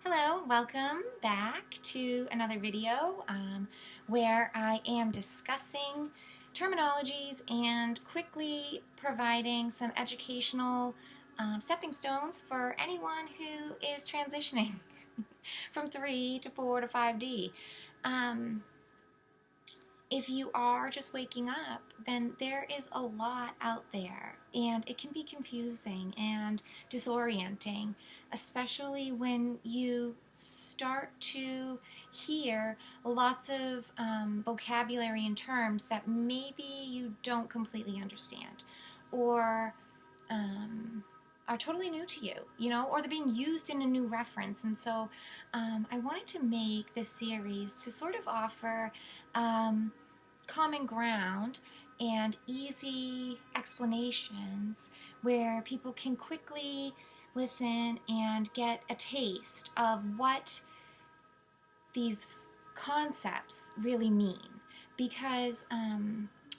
Hello, welcome back to another video where I am discussing terminologies and quickly providing some educational stepping stones for anyone who is transitioning from 3 to 4 to 5D. If you are just waking up, then there is a lot out there, and it can be confusing and disorienting, especially when you start to hear lots of vocabulary and terms that maybe you don't completely understand, or are totally new to you, or they're being used in a new reference. And so I wanted to make this series to sort of offer common ground and easy explanations where people can quickly listen and get a taste of what these concepts really mean. Because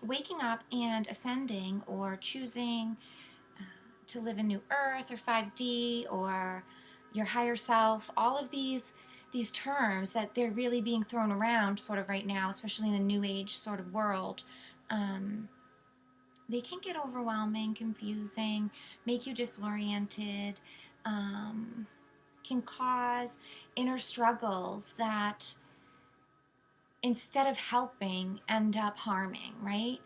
waking up and ascending, or choosing to live in New Earth or 5D or your higher self, all of these terms that they're really being thrown around sort of right now, especially in the New Age sort of world, they can get overwhelming, confusing, make you disoriented, can cause inner struggles that instead of helping end up harming, right?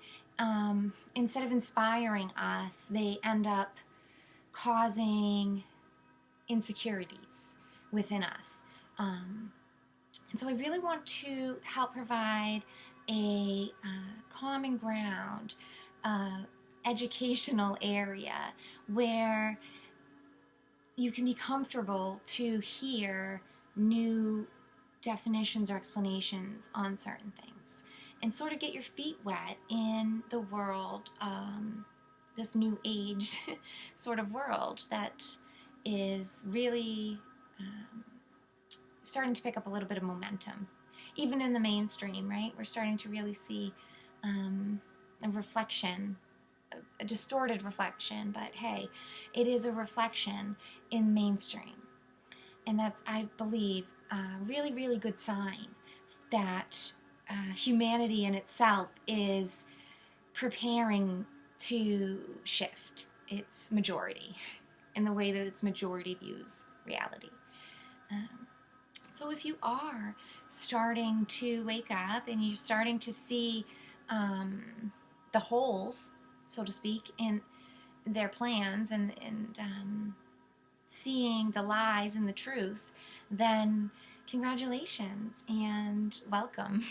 Instead of inspiring us, they end up causing insecurities within us. And so I really want to help provide a common ground, educational area where you can be comfortable to hear new definitions or explanations on certain things and sort of get your feet wet in the world, this new age sort of world that is really starting to pick up a little bit of momentum. Even in the mainstream, right? We're starting to really see a reflection, a distorted reflection, but hey, it is a reflection in mainstream. And that's, I believe, a really, really good sign that humanity in itself is preparing to shift its majority in the way that its majority views reality. So if you are starting to wake up and you're starting to see the holes, so to speak, in their plans and seeing the lies and the truth, then congratulations and welcome.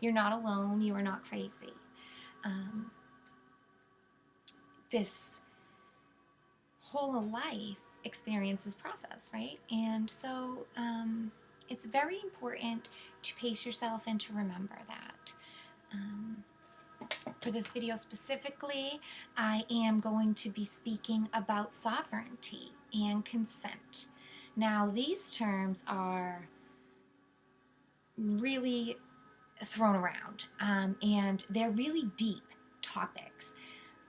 You're not alone. You are not crazy. This whole life experiences process, right? And so it's very important to pace yourself and to remember that. For this video specifically, I am going to be speaking about sovereignty and consent. Now, these terms are really thrown around, and they're really deep topics.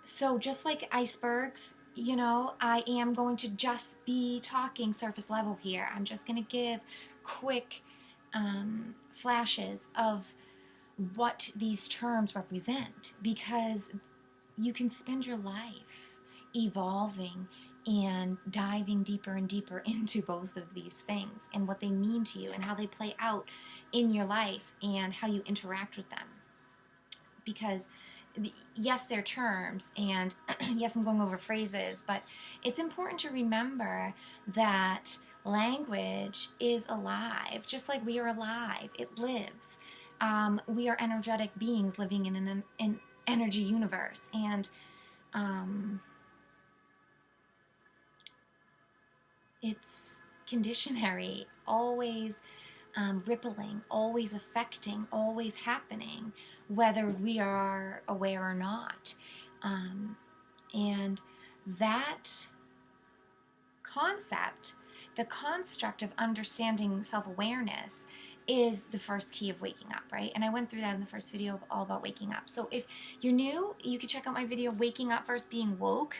So just like icebergs, I am going to just be talking surface level here. I'm just going to give quick flashes of what these terms represent, because you can spend your life evolving and diving deeper and deeper into both of these things and what they mean to you and how they play out in your life and how you interact with them. Because yes, they're terms, and yes, I'm going over phrases, but it's important to remember that language is alive, just like we are alive. It lives. We are energetic beings living in an energy universe, and it's conditionary, always rippling, always affecting, always happening, whether we are aware or not. And that concept, the construct of understanding self-awareness, is the first key of waking up, right? And I went through that in the first video, all about waking up. So if you're new, you can check out my video, Waking Up First Being Woke,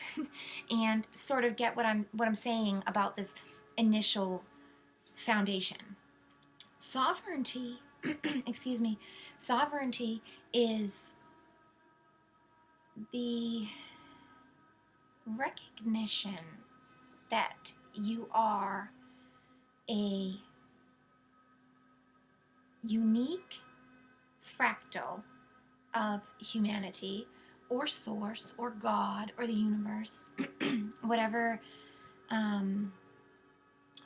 and sort of get what I'm saying about this initial foundation. Sovereignty, excuse me, sovereignty is the recognition that you are a unique fractal of humanity or source or God or the universe, whatever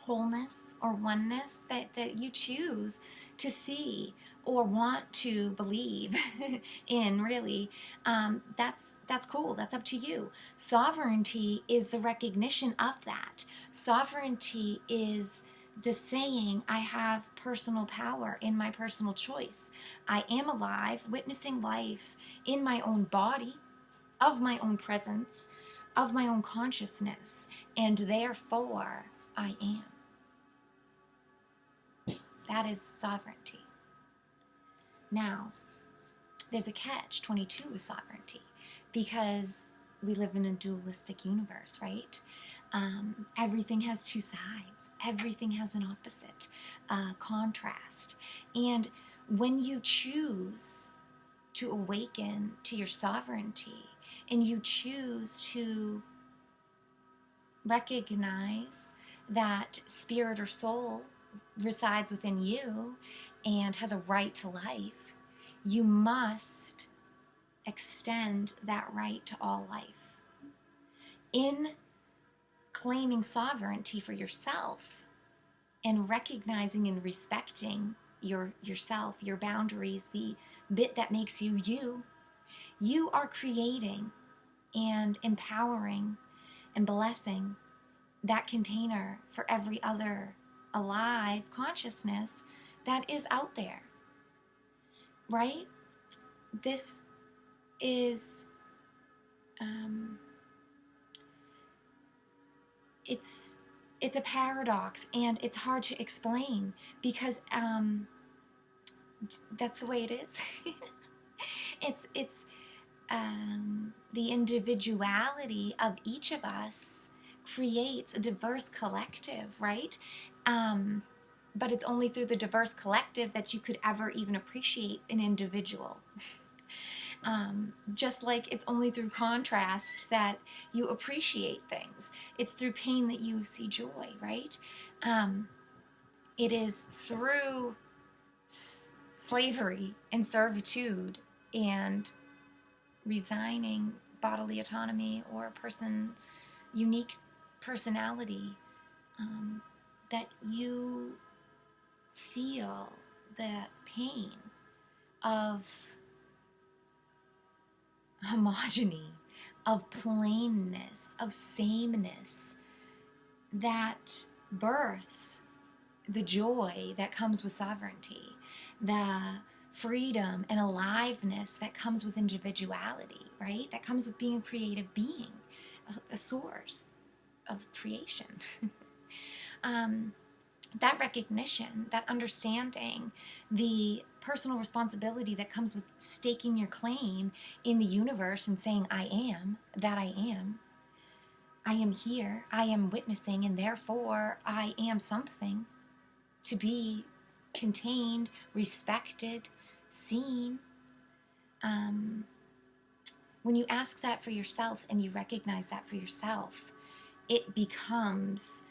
wholeness or oneness that you choose to see or want to believe in, really, that's cool. That's up to you. Sovereignty is the recognition of that. Sovereignty is the saying, I have personal power in my personal choice. I am alive, witnessing life in my own body, of my own presence, of my own consciousness, and therefore I am. That is sovereignty. Now, there's a catch-22 with sovereignty, because we live in a dualistic universe, right? Everything has two sides. Everything has an opposite, contrast. And when you choose to awaken to your sovereignty, and you choose to recognize that spirit or soul resides within you and has a right to life, you must extend that right to all life. In claiming sovereignty for yourself and recognizing and respecting yourself, your boundaries, the bit that makes you you, you are creating and empowering and blessing that container for every other alive consciousness that is out there, right? This is, it's a paradox, and it's hard to explain, because that's the way it is. It's the individuality of each of us creates a diverse collective, right? But it's only through the diverse collective that you could ever even appreciate an individual. Just like it's only through contrast that you appreciate things. It's through pain that you see joy, right? It is through slavery and servitude and resigning bodily autonomy or unique personality that you feel the pain of homogeny, of plainness, of sameness, that births the joy that comes with sovereignty, the freedom and aliveness that comes with individuality, right? That comes with being a creative being, a source of creation. That recognition, that understanding, the personal responsibility that comes with staking your claim in the universe and saying, I am, that I am here, I am witnessing, and therefore I am something to be contained, respected, seen. When you ask that for yourself and you recognize that for yourself, it becomes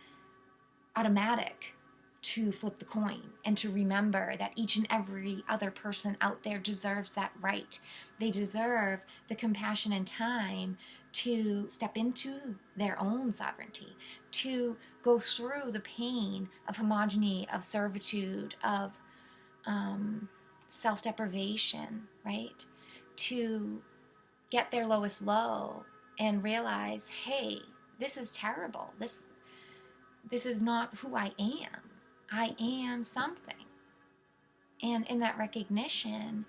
automatic to flip the coin and to remember that each and every other person out there deserves that right. They deserve the compassion and time to step into their own sovereignty, to go through the pain of homogeny, of servitude, of self-deprivation, right? To get their lowest low and realize, hey, this is terrible. This is not who I am. I am something. And in that recognition,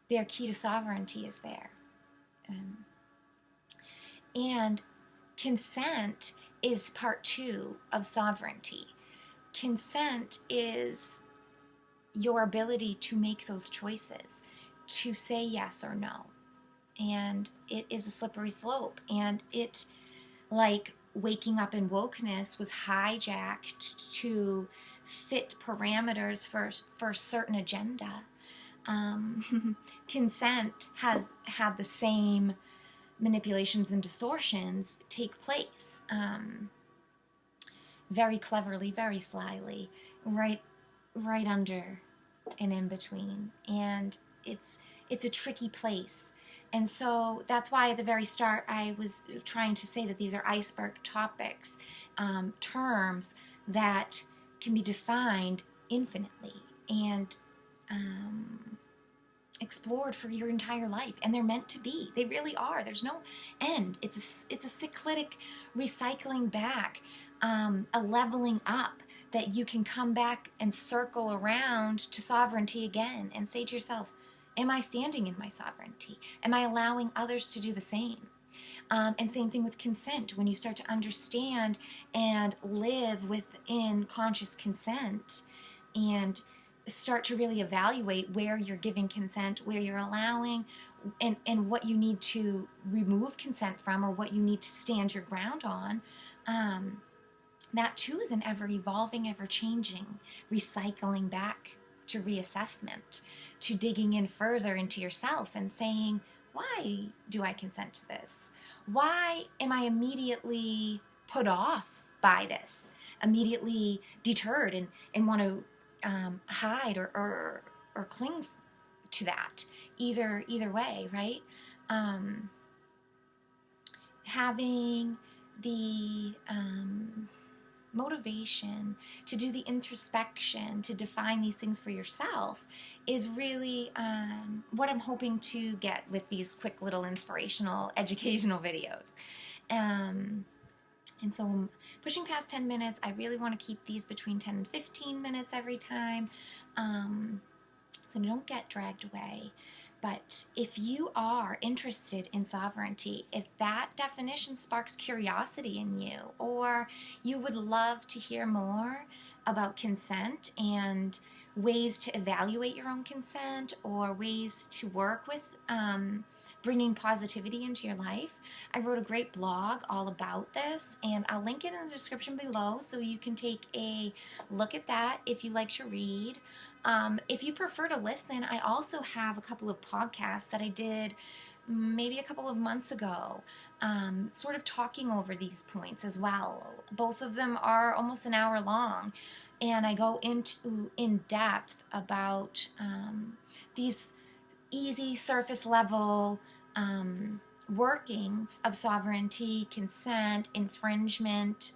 their key to sovereignty is there. And consent is part 2 of sovereignty. Consent is your ability to make those choices, to say yes or no. And it is a slippery slope. And it, like waking up in wokeness, was hijacked to fit parameters for a certain agenda. Consent has had the same manipulations and distortions take place, very cleverly, very slyly, right under and in between, and it's a tricky place. And so that's why at the very start I was trying to say that these are iceberg topics, terms that can be defined infinitely and explored for your entire life, and they're meant to be. They really are. There's no end. It's a cyclic recycling back, a leveling up, that you can come back and circle around to sovereignty again and say to yourself, am I standing in my sovereignty? Am I allowing others to do the same? And same thing with consent. When you start to understand and live within conscious consent and start to really evaluate where you're giving consent, where you're allowing, and what you need to remove consent from, or what you need to stand your ground on, that too is an ever-evolving, ever-changing, recycling back to reassessment, to digging in further into yourself and saying, why do I consent to this? Why am I immediately put off by this, immediately deterred and want to hide or cling to that? Either way, right? Having the motivation to do the introspection, to define these things for yourself, is really what I'm hoping to get with these quick little inspirational educational videos. And so I'm pushing past 10 minutes. I really want to keep these between 10 and 15 minutes every time, so don't get dragged away. But if you are interested in sovereignty, if that definition sparks curiosity in you, or you would love to hear more about consent and ways to evaluate your own consent, or ways to work with bringing positivity into your life, I wrote a great blog all about this, and I'll link it in the description below so you can take a look at that if you like to read. If you prefer to listen, I also have a couple of podcasts that I did maybe a couple of months ago, sort of talking over these points as well. Both of them are almost an hour long, and I go into in depth about these easy surface level workings of sovereignty, consent, infringement,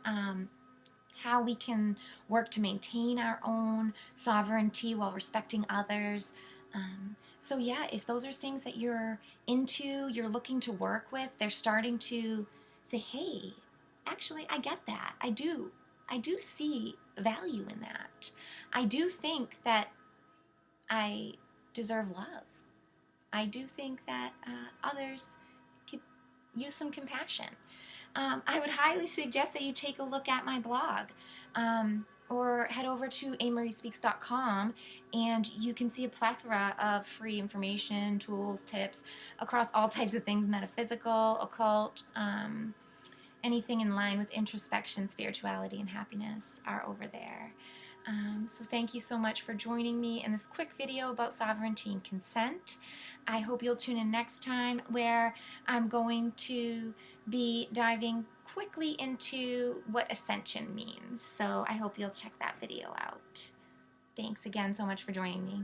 how we can work to maintain our own sovereignty while respecting others. So yeah, if those are things that you're into, you're looking to work with, they're starting to say, hey, actually, I get that. I do see value in that. I do think that I deserve love. I do think that others could use some compassion. I would highly suggest that you take a look at my blog, or head over to amariespeaks.com, and you can see a plethora of free information, tools, tips across all types of things: metaphysical, occult, anything in line with introspection, spirituality, and happiness are over there. So thank you so much for joining me in this quick video about sovereignty and consent. I hope you'll tune in next time, where I'm going to be diving quickly into what ascension means. So I hope you'll check that video out. Thanks again so much for joining me.